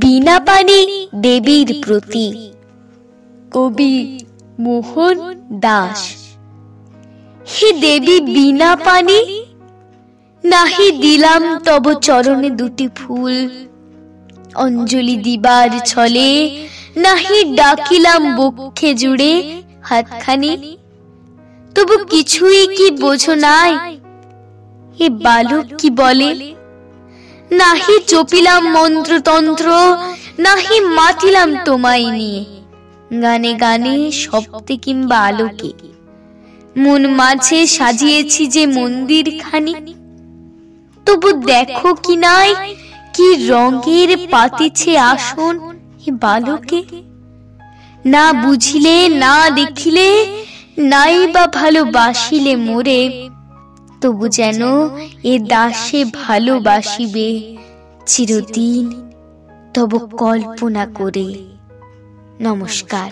বীণা পানি দেবীর প্রতি। কবি মোহন দাস। হে দেবী বীণা পানি, নাহি দিলাম তব চরণে দুটি ফুল, অঞ্জলি দিবার ছলে নাহি ডাকিলাম বক্ষে জুড়ে হাতখানি, তবু কিছুই কি বোঝো নাই এ বালক কি বলে? নাহি চপিলাম মন্ত্রতন্ত্র, নাহি মাতিলাম তোমায় নিয়ে, গানে গানে শব্দে কিংবা আলোকে মন মাঝে সাজিয়েছি যে মন্দির খানি, তবু দেখো কি নাই কি রঙের পাতিছে আসন এ বালকে। না বুঝিলে না দেখিলে নাই বা ভালোবাসিলে মোরে, তবু যেন এ দাসে ভালোবাসিবে চিরদিন তব কল্পনা করে। নমস্কার।